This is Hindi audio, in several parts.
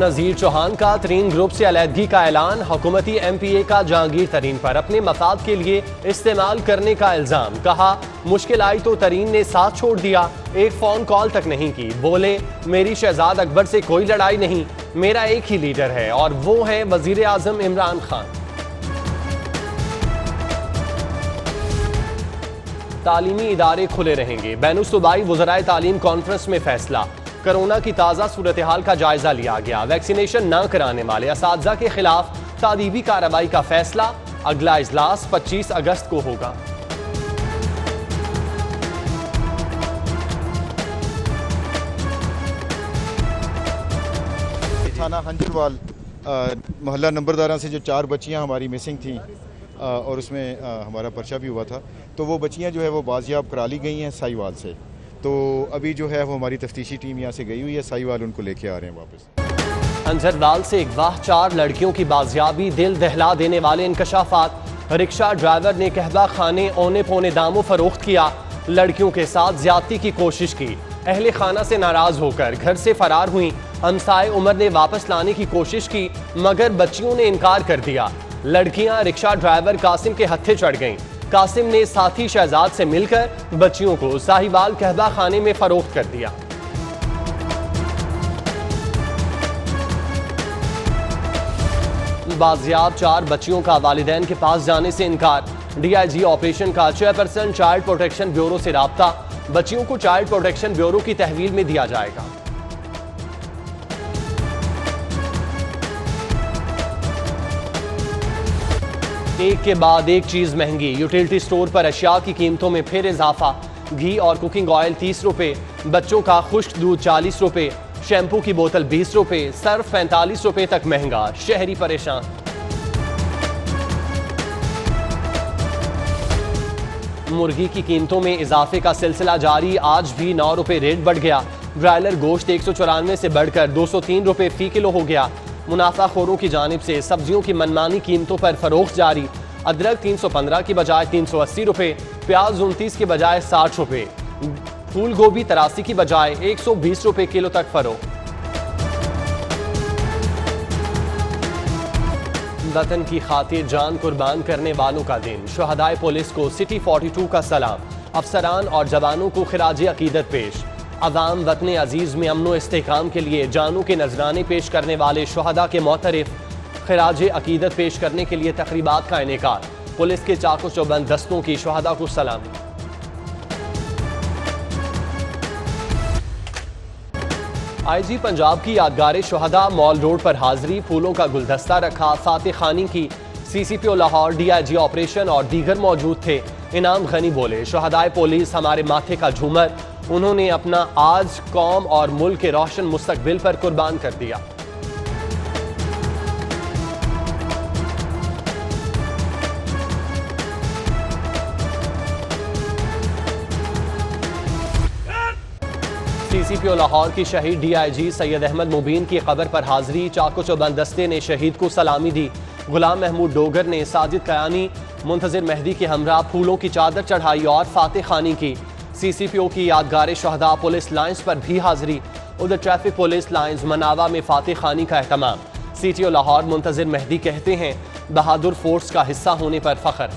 नज़ीर चौहान का तरीन ग्रुप से अलहदगी का ऐलान। हुकूमती MPA का जहांगीर तरीन पर अपने मफाद के लिए इस्तेमाल करने का इल्जाम। कहा मुश्किल आई तो तरीन ने साथ छोड़ दिया, एक फोन कॉल तक नहीं की। बोले मेरी शहजाद अकबर से कोई लड़ाई नहीं, मेरा एक ही लीडर है और वो है वजीर आजम इमरान खान। तालीमी इदारे खुले रहेंगे। बैनुल-सूबाई वज़राए तालीम कॉन्फ्रेंस में फैसला। कोरोना की ताज़ा सूरत हाल का जायजा लिया गया। वैक्सीनेशन न कराने वाले असातिज़ा के खिलाफ तादीबी कार्रवाई का फैसला। अगला इजलास 25 अगस्त को होगा। थाना खंजरवाल मोहल्ला नंबरदारा से जो 4 बच्चियां हमारी मिसिंग थीं और उसमें हमारा पर्चा भी हुआ था, तो वो बच्चियां जो है वो बाजियाब करा ली गई हैं साहिवाल से। तो अभी जो है वो हमारी तफ्तीशी टीम यहाँ से गई हुई है, साहिवाल उनको लेके आ रहे हैं वापस। अंजरवाल से अगवा 4 लड़कियों की बाजियाबी। दिल दहला देने वाले इंकशाफात। रिक्शा ड्राइवर ने कहवा खाने औने पौने दामों फरोख्त किया। लड़कियों के साथ ज्यादती की कोशिश की। अहले खाना से नाराज होकर घर से फरार हुई। हमसाए उमर ने वापस लाने की कोशिश की मगर बच्चियों ने इनकार कर दिया। लड़कियां रिक्शा ड्राइवर कासिम के हत्थे चढ़ गईं। कासिम ने साथी शहजाद से मिलकर बच्चियों को साहिवाल कहवा खाने में फरोख्त कर दिया। बाजियाब 4 बच्चियों का वालिदैन के पास जाने से इनकार। DIG ऑपरेशन का चेयरपर्सन चाइल्ड प्रोटेक्शन ब्यूरो से राब्ता। बच्चियों को चाइल्ड प्रोटेक्शन ब्यूरो की तहवील में दिया जाएगा। एक के बाद एक चीज महंगी। यूटिलिटी स्टोर पर अशिया की कीमतों में फिर इजाफा। घी और कुकिंग ऑयल 30 रुपए, बच्चों का खुश्क दूध 40 रुपए, शैम्पू की बोतल 20 रुपए, सर्फ 45 रुपए तक महंगा। शहरी परेशान। मुर्गी की कीमतों में इजाफे का सिलसिला जारी। आज भी 9 रुपए रेट बढ़ गया। ब्रायलर गोश्त 194 से बढ़कर 203 रुपए फी किलो हो गया। मुनाफाखोरों की जानिब से सब्जियों की मनमानी कीमतों पर फरोख्त जारी। अदरक 315 की बजाय 380 रुपए, प्याज 29 की बजाय 60 रुपए, फूल गोभी 83 की बजाय 120 रुपए किलो तक फरोख्त। वतन की खातिर जान कुर्बान करने वालों का दिन। शुहदाए पुलिस को सिटी 42 का सलाम। अफसरान और जवानों को खिराज अकीदत पेश। अवाम वतन अजीज में अमन व इस्तेहकाम के लिए जानों के नजराने पेश करने वाले शुहदा के मोतरफ खिराज अकीदत पेश करने के लिए तकरीबात का इनेकार। पुलिस के चाको चौबंद दस्तों की शुहदा को सलामी। IG पंजाब की यादगार शुहदा मॉल रोड पर हाजिरी। फूलों का गुलदस्ता रखा। फातिह खानी की। CCPO लाहौर, DIG ऑपरेशन और दीगर मौजूद थे। इनाम गनी बोले शुहदाए पुलिस हमारे माथे का झूमर। उन्होंने अपना आज कौम और मुल्क के रोशन मुस्तकबिल पर कुर्बान कर दिया। CCPO लाहौर की शहीद DIG सैयद अहमद मुबीन की कब्र पर हाजिरी। चाको चौबंद दस्ते ने शहीद को सलामी दी। गुलाम महमूद डोगर ने साजिद कयानी मुंतजिर मेहदी के हमरा फूलों की चादर चढ़ाई और फातिह खानी की। CCPO की यादगार शुहदा पुलिस लाइन्स पर भी हाजिरी। उधर ट्रैफिक पुलिस लाइन्स मनावा में फातिह खानी का एहतमाम। CTO लाहौर मुंतजिर मेहदी कहते हैं बहादुर फोर्स का हिस्सा होने पर फख्र।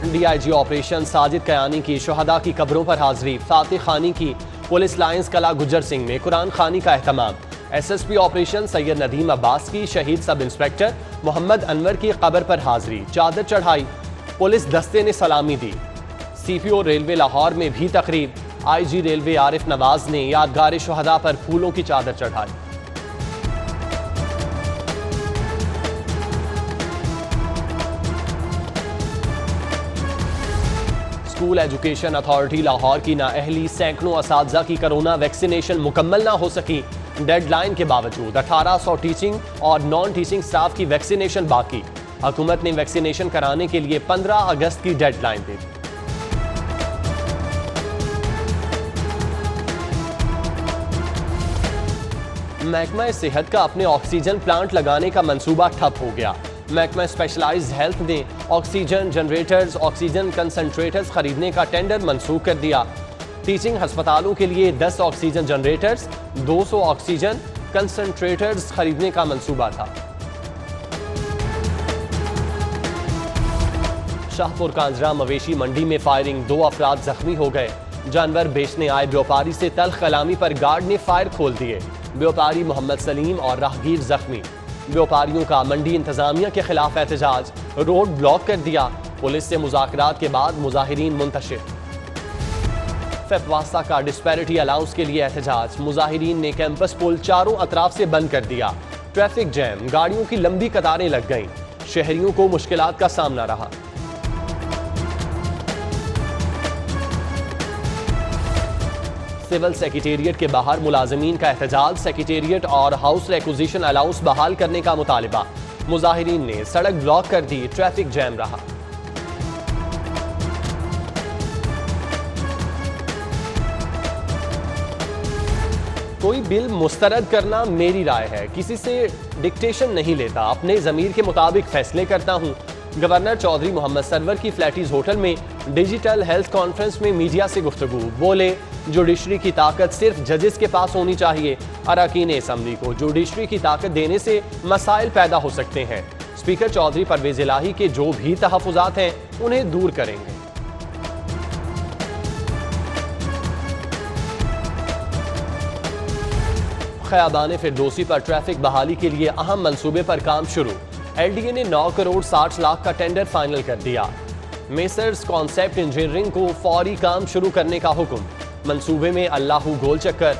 DIG ऑपरेशन साजिद कयानी की शुहदा की कब्रों पर हाजिरी। फातिह खानी की पुलिस लाइन्स कला गुज्जर सिंह में कुरान खानी का एहतमाम। SSP ऑपरेशन सैयद नदीम अब्बास की शहीद सब इंस्पेक्टर मोहम्मद अनवर की कब्र पर हाजिरी। चादर चढ़ाई। पुलिस दस्ते ने सलामी दी। CPO रेलवे लाहौर में भी तकरीब। IG रेलवे आरिफ नवाज ने यादगार शुहदा पर फूलों की चादर चढ़ाई। स्कूल एजुकेशन अथॉरिटी लाहौर की नाअहली। सैकड़ों असातिज़ा की कोरोना वैक्सीनेशन मुकम्मल ना हो सकी। डेडलाइन के बावजूद 1800 टीचिंग और नॉन टीचिंग स्टाफ की वैक्सीनेशन बाकी। हुकूमत ने वैक्सीनेशन कराने के लिए 15 अगस्त की डेडलाइन दे दी। महकमा सेहत का अपने ऑक्सीजन प्लांट लगाने का मंसूबा ठप हो गया। महकमा स्पेशलाइज्ड हेल्थ ने ऑक्सीजन जनरेटर्स, ऑक्सीजन कंसंट्रेटर्स खरीदने का टेंडर मंसूख कर दिया। टीचिंग अस्पतालों के लिए 10 ऑक्सीजन जनरेटर्स, 200 ऑक्सीजन कंसंट्रेटर्स खरीदने का मंसूबा था। शाहपुर कांजरा मवेशी मंडी में फायरिंग, 2 अफराद जख्मी हो गए। जानवर बेचने आए व्यापारी से तल्ख कलामी पर गार्ड ने फायर खोल दिए। व्यापारी मोहम्मद सलीम और राहगीर जख्मी। व्यापारियों का मंडी इंतजामिया के खिलाफ एहतजाज, रोड ब्लॉक कर दिया। पुलिस से मुज़ाकरात के बाद मुजाहिरीन मुंतशिर। फेफवास्ता का डिस्पैरिटी अलाउंस के लिए एहतजाज, मुजाहिरीन ने कैंपस पुल चारों अतराफ से बंद कर दिया। ट्रैफिक जैम, गाड़ियों की लंबी कतारें लग गईं। शहरियों को मुश्किलात का सामना रहा। सिविल सेक्रेटेरिएट के बाहर मुलाजमीन का एहतजाज, सेक्रेटेरिएट और हाउस रिक्विजिशन अलाउंस बहाल करने का मुतालिबा। मुजाहिरीन ने सड़क ब्लॉक कर दी, ट्रैफिक जैम रहा। कोई बिल मुस्तरद करना मेरी राय है, किसी से डिक्टेशन नहीं लेता, अपने जमीर के मुताबिक फैसले करता हूं। गवर्नर चौधरी मोहम्मद सरवर की फ्लैटीज होटल में डिजिटल हेल्थ कॉन्फ्रेंस में मीडिया से गुफ्तगू, बोले जुडिशरी की ताकत सिर्फ जजेस के पास होनी चाहिए। अरकान असम्बली को जुडिशरी की ताकत देने से मसाइल पैदा हो सकते हैं। स्पीकर चौधरी परवेज इलाही के जो भी तहफ़्फ़ुज़ात हैं उन्हें दूर करेंगे। ख़याबान फिरदौसी पर ट्रैफिक बहाली के लिए अहम मंसूबे पर काम शुरू। LDA ने 9 करोड़ 60 लाख का टेंडर फाइनल कर दिया। मेसर्स कॉन्सेप्ट इंजीनियरिंग को फौरी काम शुरू करने का हुक्म। मंसूबे में अल्लाहू गोल चक्कर,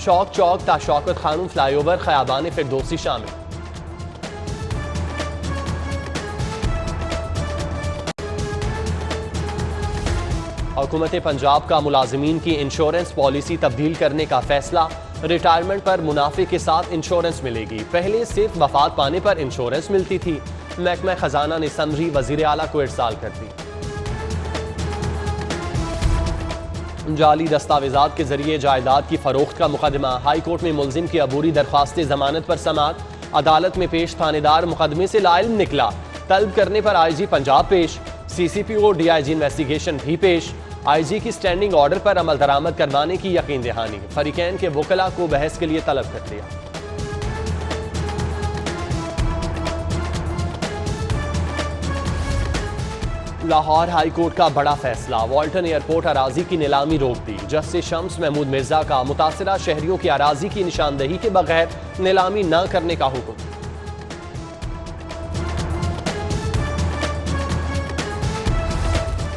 शौक चौक ता शौकत खानूम फ्लाईओवर, ख़याबान फिरदौसी शामिल। हुकूमत पंजाब का मुलाजमीन की इंश्योरेंस पॉलिसी तब्दील करने का फैसला। रिटायरमेंट पर मुनाफे के साथ इंश्योरेंस मिलेगी। पहले सिर्फ वफात पाने पर इंश्योरेंस मिलती थी। महकमा खजाना ने समरी वजीर आला को इरसाल कर दी। जाली दस्तावेजात के जरिए जायदाद की फरोख्त का मुकदमा, हाई कोर्ट में मुलजिम की अबूरी दरख्वास्त जमानत पर समाअत। अदालत में पेश थानेदार मुकदमे से लाइल्म निकला। तलब करने पर IG पंजाब पेश, CCPO DIG इन्वेस्टिगेशन भी पेश। IG की स्टैंडिंग ऑर्डर पर अमल दरामद करवाने की यकीन दहानी। फरीकैन के वकला को बहस के लिए तलब कर दिया। लाहौर हाई कोर्ट का बड़ा फैसला, वाल्टन एयरपोर्ट अराजी की नीलामी रोक दी। जस्टिस शम्स महमूद मिर्जा का मुतासिरा शहरियों की अराजी की निशानदही के बगैर नीलामी न करने का हुक्म।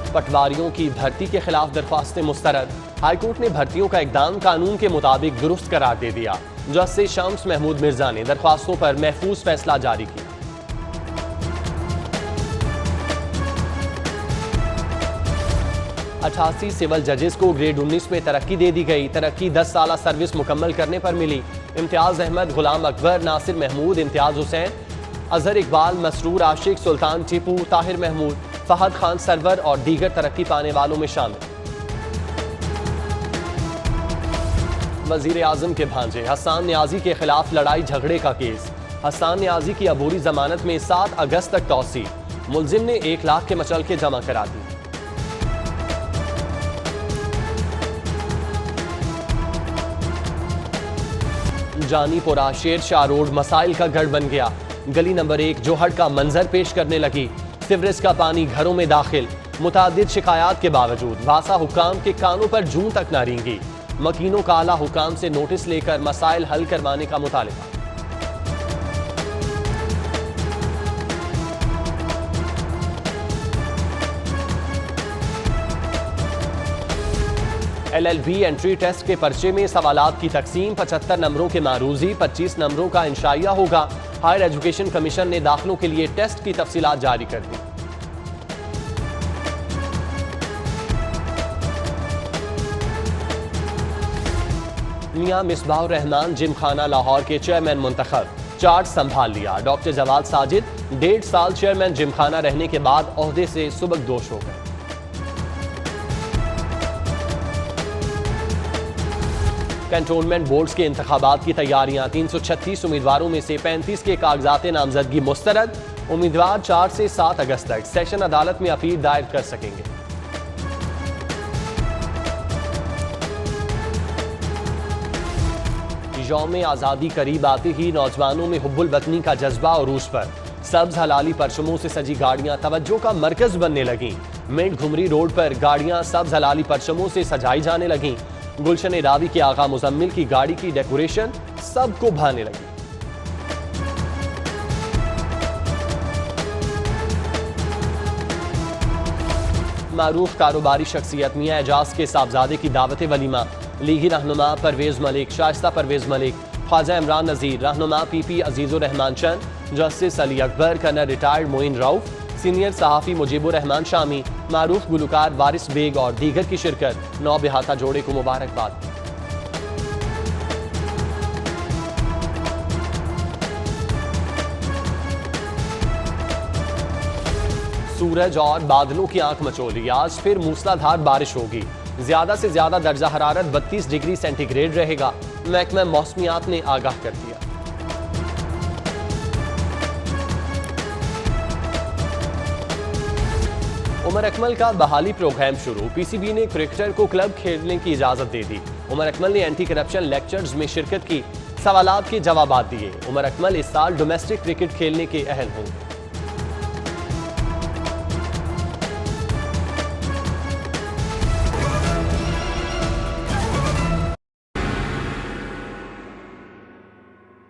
पटवारियों की भर्ती के खिलाफ दरख्वास्तें मुस्तरद। हाईकोर्ट ने भर्तियों का इकदाम कानून के मुताबिक दुरुस्त करार दे दिया। जस्टिस शम्स महमूद मिर्जा ने दरख्वास्तों पर महफूज फैसला जारी किया। 88 सिविल जजेस को ग्रेड 19 में तरक्की दे दी गई। तरक्की 10 साल सर्विस मुकम्मल करने पर मिली। इम्तियाज अहमद, गुलाम अकबर, नासिर महमूद, इम्तियाज हुसैन, अजहर इकबाल, मसरूर आशिक, सुल्तान टीपू, ताहिर महमूद, फहद खान सरवर और दीगर तरक्की पाने वालों में शामिल। वजीर आजम के भांजे हसन न्याजी के खिलाफ लड़ाई झगड़े का केस। हसन न्याजी की अबूरी जमानत में 7 अगस्त तक तौसी। मुलजिम ने 1 लाख के मचलके जमा करा दी। जानीपुरा शेर शाह रोड मसाइल का गढ़ बन गया। गली नंबर 1 जोहड़ का मंजर पेश करने लगी। सीवरेज का पानी घरों में दाखिल। मुतादिद शिकायत के बावजूद वासा हुकाम के कानों पर जूं तक न रेंगी। मकीनों का आला हुकाम से नोटिस लेकर मसाइल हल करवाने का मुतालिबा। LLB एंट्री टेस्ट के पर्चे में सवालात की तकसीम। 75 नंबरों के मारूजी, 25 नंबरों का इंशाइया होगा। हायर एजुकेशन कमीशन ने दाखिलों के लिए टेस्ट की तफसीलात जारी कर दी। मियां मिसबाहुर रहमान जिमखाना लाहौर के चेयरमैन मुंतखब, चार्ज संभाल लिया। डॉक्टर जवाद साजिद 1.5 साल चेयरमैन जिमखाना रहने के बाद ओहदे से सुबकदोश हो गए। कैंटोनमेंट बोर्ड्स के इंतखाबात की तैयारियां। 336 उम्मीदवारों में से 35 के कागजात नामजदगी मुस्तरद। उम्मीदवार 4 से 7 अगस्त तक सेशन अदालत में अपील दायर कर सकेंगे। यौम आज़ादी करीब आते ही नौजवानों में हुब्बुल वतनी का जज्बा उरूज पर। सब्ज हलाली परचमों से सजी गाड़ियां तवज्जो का मरकज बनने लगीं। मिंट घुमरी रोड पर गाड़ियां सब्ज हलाली परचमों से सजाई जाने लगीं। गुलशन रावी के आगा मुजम्मिल की गाड़ी की डेकोरेशन सबको भाने लगी। मारूफ कारोबारी शख्सियत मियां एजाज के साहबजादे की दावत वलीमा। लीगी रहनुमा परवेज मलिक, शाइस्ता परवेज मलिक, ख्वाजा इमरान नज़ीर, रहनुमा PP Azizur Rahman Chand, justice Ali Akbar, colonel retired Moin Rauf, senior सहाफ़ी मुजीबुर रहमान शामी, मारूफ गुलकार वारिस बेग और दीगर की शिरकत। नौ बिहाता जोड़े को मुबारकबाद। सूरज और बादलों की आंख मचोली, आज फिर मूसलाधार बारिश होगी। ज्यादा से ज्यादा दर्जा हरारत 32 डिग्री सेंटीग्रेड रहेगा, महकमा मौसमियात ने आगाह कर दिया। उमर अकमल का बहाली प्रोग्राम शुरू, PCB ने क्रिकेटर को क्लब खेलने की इजाजत दे दी। उमर अकमल ने एंटी करप्शन लेक्चर्स में शिरकत की, सवालात के जवाब दिए। उमर अकमल इस साल डोमेस्टिक क्रिकेट खेलने के अहल होंगे।